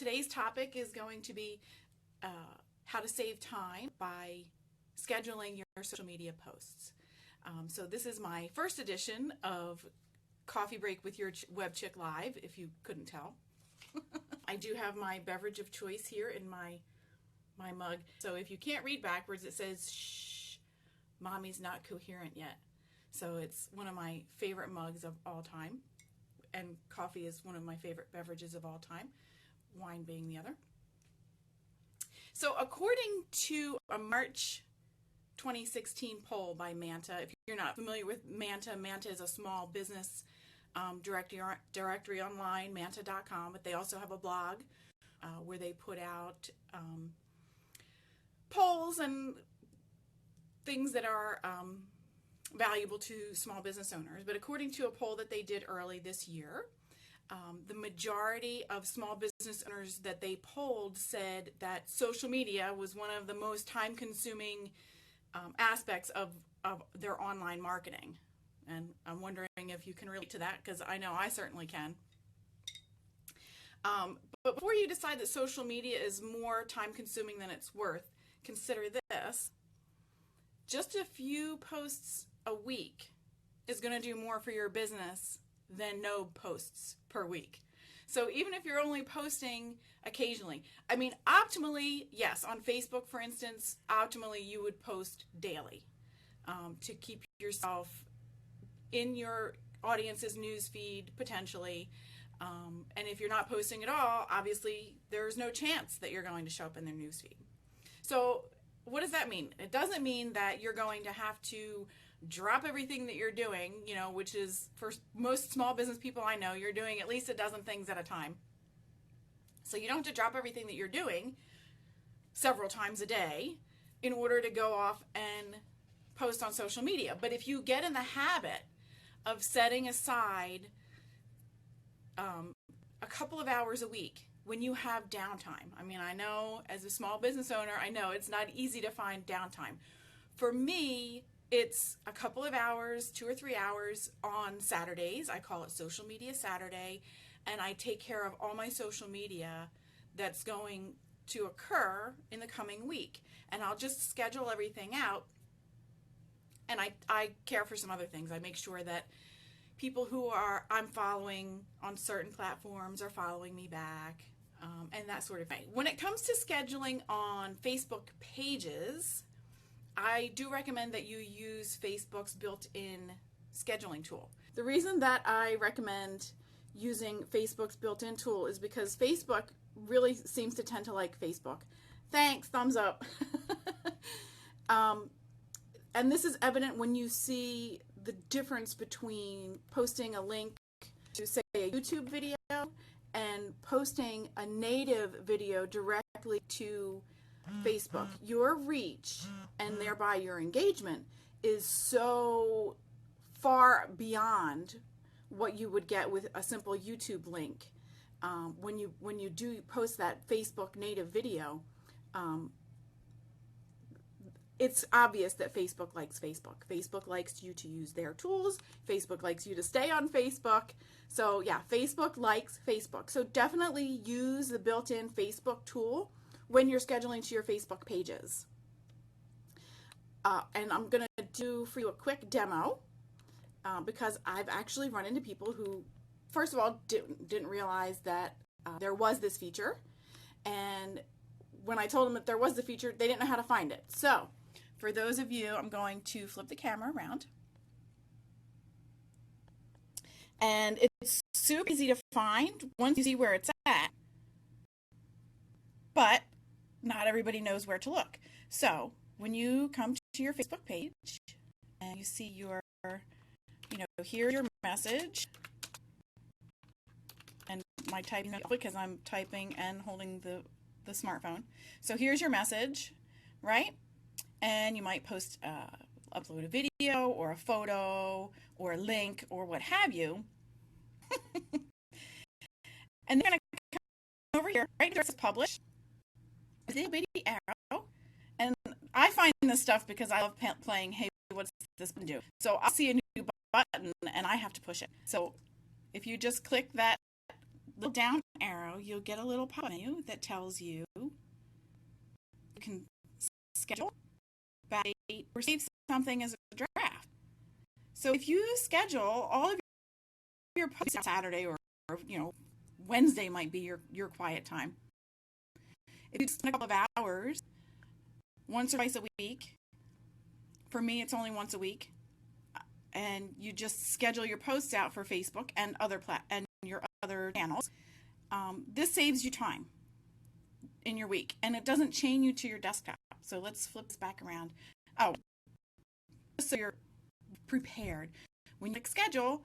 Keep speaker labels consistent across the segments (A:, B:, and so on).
A: Today's topic is going to be how to save time by scheduling your social media posts. So this is my first edition of Coffee Break with your Web Chick Live, if you couldn't tell. I do have my beverage of choice here in my mug. So if you can't read backwards, it says, shh, mommy's not coherent yet. So it's one of my favorite mugs of all time. And coffee is one of my favorite beverages of all time, wine being the other. So according to a March 2016 poll by Manta, if you're not familiar with Manta, Manta is a small business directory online, manta.com, but they also have a blog where they put out polls and things that are valuable to small business owners. But according to a poll that they did early this year, the majority of small business owners that they polled said that social media was one of the most time-consuming aspects of their online marketing. And I'm wondering if you can relate to that, because I know I certainly can. But before you decide that social media is more time-consuming than it's worth, consider this. Just a few posts a week is going to do more for your business than no posts per week. So even if you're only posting occasionally, I mean, optimally, yes, on Facebook, for instance, optimally you would post daily to keep yourself in your audience's news feed potentially. And if you're not posting at all, obviously there's no chance that you're going to show up in their news feed. So what does that mean? It doesn't mean that you're going to have to drop everything that you're doing, you know, which is, for most small business people I know, you're doing at least a dozen things at a time. So you don't have to drop everything that you're doing several times a day in order to go off and post on social media. But if you get in the habit of setting aside a couple of hours a week when you have downtime, I mean, I know as a small business owner, I know it's not easy to find downtime. For me, it's a couple of hours, 2 or 3 hours on Saturdays. I call it Social Media Saturday, and I take care of all my social media that's going to occur in the coming week. And I'll just schedule everything out, and I care for some other things. I make sure that people who I'm following on certain platforms are following me back, and that sort of thing. When it comes to scheduling on Facebook pages, I do recommend that you use Facebook's built-in scheduling tool. The reason that I recommend using Facebook's built-in tool is because Facebook really seems to tend to like Facebook. Thanks, thumbs up. And this is evident when you see the difference between posting a link to, say, a YouTube video and posting a native video directly to Facebook. Your reach and thereby your engagement is so far beyond what you would get with a simple YouTube link. When you do post that Facebook native video, it's obvious that Facebook likes Facebook. Facebook likes you to use their tools. Facebook likes you to stay on Facebook. So yeah, Facebook likes Facebook. So definitely use the built-in Facebook tool when you're scheduling to your Facebook pages. And I'm going to do for you a quick demo because I've actually run into people who, first of all, didn't realize that there was this feature. And when I told them that there was the feature, they didn't know how to find it. So for those of you, I'm going to flip the camera around. And it's super easy to find once you see where it's at. But not everybody knows where to look. So when you come to your Facebook page and you see your, here's your message, and my typing, because I'm typing and holding the smartphone. So here's your message, right? And you might post, upload a video or a photo or a link or what have you. And then you're going to come over here, right? It says publish. With a bitty arrow, and I find this stuff because I love playing, hey, what's this button do? So I'll see a new button and I have to push it. So if you just click that little down arrow, you'll get a little pop menu that tells you can schedule, backdate, or save something as a draft. So if you schedule all of your posts on Saturday or Wednesday might be your quiet time. If you spend a couple of hours, once or twice a week, for me it's only once a week, and you just schedule your posts out for Facebook and your other channels. This saves you time in your week, and it doesn't chain you to your desktop. So let's flip this back around. Oh, so you're prepared. When you click schedule,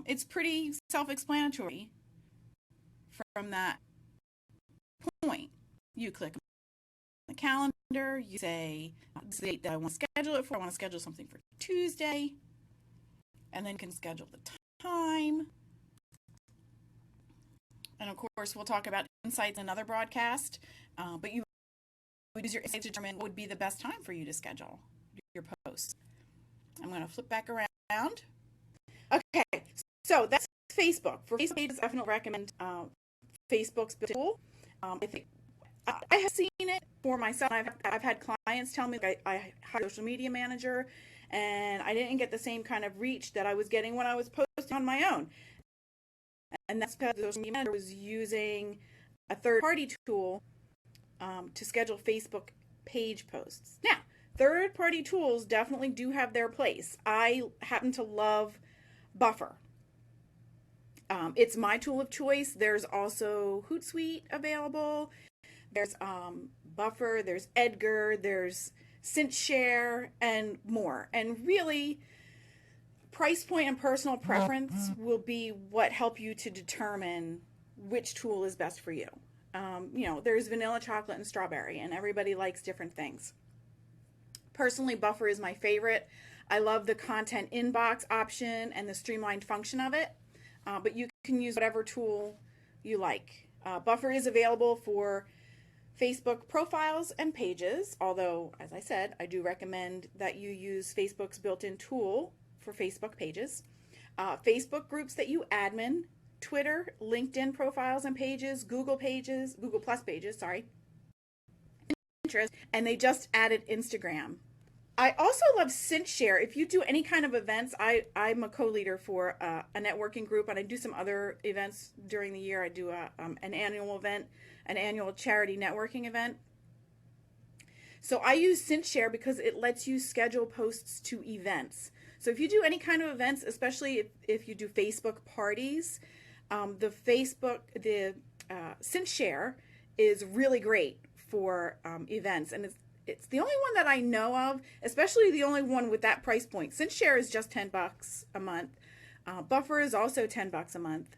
A: it's pretty self-explanatory from that point. You click on the calendar, you say the date that I want to schedule it for. I want to schedule something for Tuesday, and then you can schedule the time. And of course, we'll talk about insights in another broadcast, but you would use your insights to determine what would be the best time for you to schedule your posts. I'm going to flip back around. Okay, so that's Facebook. For Facebook pages, I definitely recommend Facebook's tool. I think I have seen it for myself. I've had clients tell me I hired a social media manager, and I didn't get the same kind of reach that I was getting when I was posting on my own. And that's because the social media manager was using a third-party tool to schedule Facebook page posts. Now, third-party tools definitely do have their place. I happen to love Buffer. It's my tool of choice. There's also Hootsuite available. There's Buffer, there's Edgar, there's CinchShare, and more. And really, price point and personal preference will be what help you to determine which tool is best for you. There's vanilla, chocolate, and strawberry, and everybody likes different things. Personally, Buffer is my favorite. I love the content inbox option and the streamlined function of it, but you can use whatever tool you like. Buffer is available for Facebook profiles and pages, although, as I said, I do recommend that you use Facebook's built-in tool for Facebook pages. Facebook groups that you admin, Twitter, LinkedIn profiles and pages, Google Plus pages, Pinterest, and they just added Instagram. I also love CinchShare. If you do any kind of events, I'm a co-leader for a networking group, and I do some other events during the year. I do an annual event, an annual charity networking event. So I use CinchShare because it lets you schedule posts to events. So if you do any kind of events, especially if you do Facebook parties, the CinchShare is really great for events, and it's the only one that I know of, especially the only one with that price point. CinchShare is just $10 a month. Buffer is also $10 a month,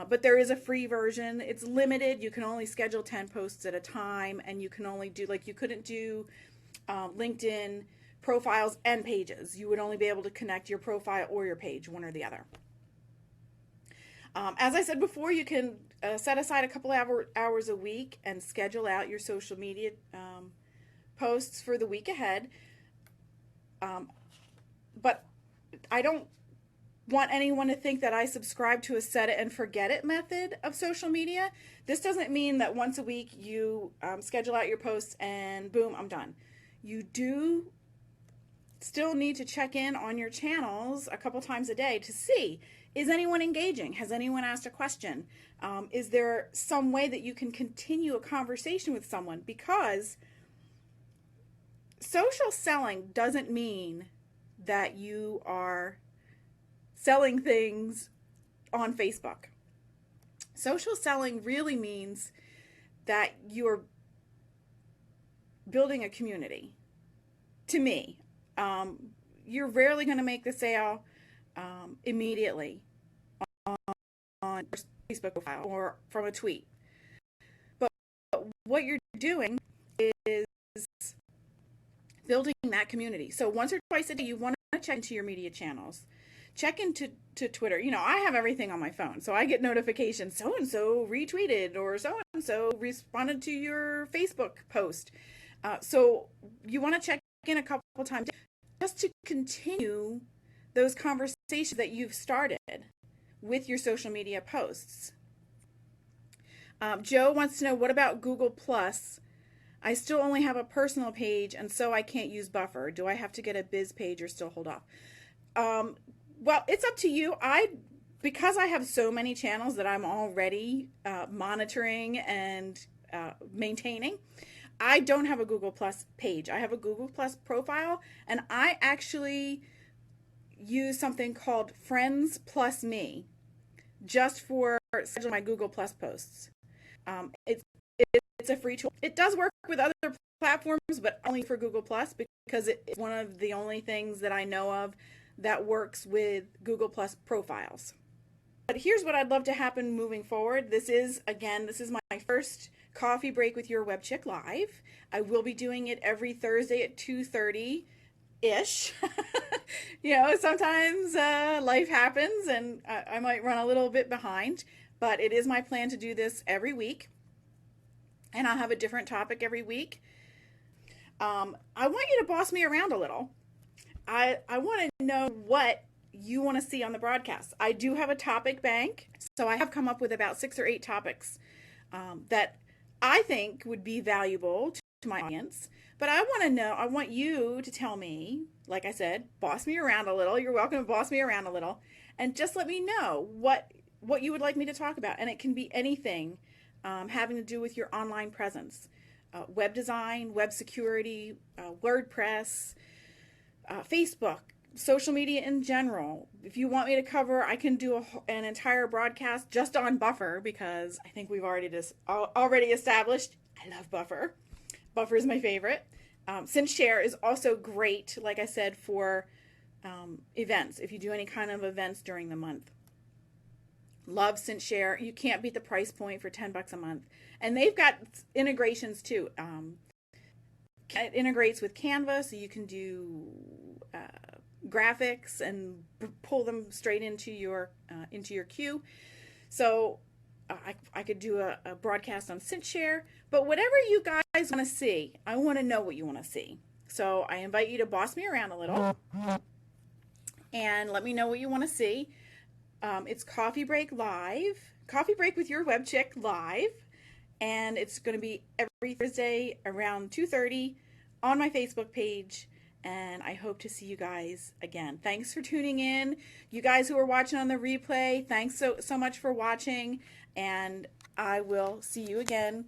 A: but there is a free version. It's limited. You can only schedule 10 posts at a time, and you can only do, you couldn't do LinkedIn profiles and pages. You would only be able to connect your profile or your page, one or the other. As I said before, you can set aside a couple hours a week and schedule out your social media posts for the week ahead. But I don't want anyone to think that I subscribe to a set it and forget it method of social media. This doesn't mean that once a week you schedule out your posts and boom, I'm done. You do still need to check in on your channels a couple times a day to see, is anyone engaging? Has anyone asked a question? Is there some way that you can continue a conversation with someone? Because social selling doesn't mean that you are selling things on Facebook. Social selling really means that you're building a community. To me, you're rarely going to make the sale immediately on Facebook profile or from a tweet. But what you're doing is building that community. So once or twice a day, you want to check into your media channels. Check into Twitter. I have everything on my phone, so I get notifications. So-and-so retweeted, or so-and-so responded to your Facebook post. So you want to check in a couple times just to continue those conversations that you've started with your social media posts. Joe wants to know, what about Google Plus? I still only have a personal page, and so I can't use Buffer. Do I have to get a biz page or still hold off? Well, it's up to you. Because I have so many channels that I'm already monitoring and maintaining, I don't have a Google Plus page. I have a Google Plus profile, and I actually use something called Friends Plus Me just for scheduling my Google Plus posts. It's a free tool. It does work with other platforms, but only for Google Plus, because it's one of the only things that I know of that works with Google Plus profiles. But here's what I'd love to happen moving forward. This is my first Coffee Break with Your Web Chick live. I will be doing it every Thursday at 2:30-ish. Sometimes life happens and I might run a little bit behind, but it is my plan to do this every week. And I'll have a different topic every week. I want you to boss me around a little. I want to know what you want to see on the broadcast. I do have a topic bank, so I have come up with about 6 or 8 topics that I think would be valuable to my audience. But I want you to tell me, like I said, boss me around a little. You're welcome to boss me around a little, and just let me know what you would like me to talk about. And it can be anything having to do with your online presence, web design, web security, WordPress, Facebook, social media in general. If you want me to cover, I can do an entire broadcast just on Buffer, because I think we've already established I love Buffer. Buffer is my favorite. CinchShare is also great, like I said, for events, if you do any kind of events during the month. Love CinchShare. You can't beat the price point for $10 a month. And they've got integrations too. It integrates with Canva, so you can do graphics and pull them straight into your queue. So I could do a broadcast on CinchShare. But whatever you guys want to see, I want to know what you want to see. So I invite you to boss me around a little and let me know what you want to see. It's Coffee Break Live, Coffee Break with Your Web Chick live, and it's going to be every Thursday around 2:30 on my Facebook page, and I hope to see you guys again. Thanks for tuning in. You guys who are watching on the replay, thanks so much for watching, and I will see you again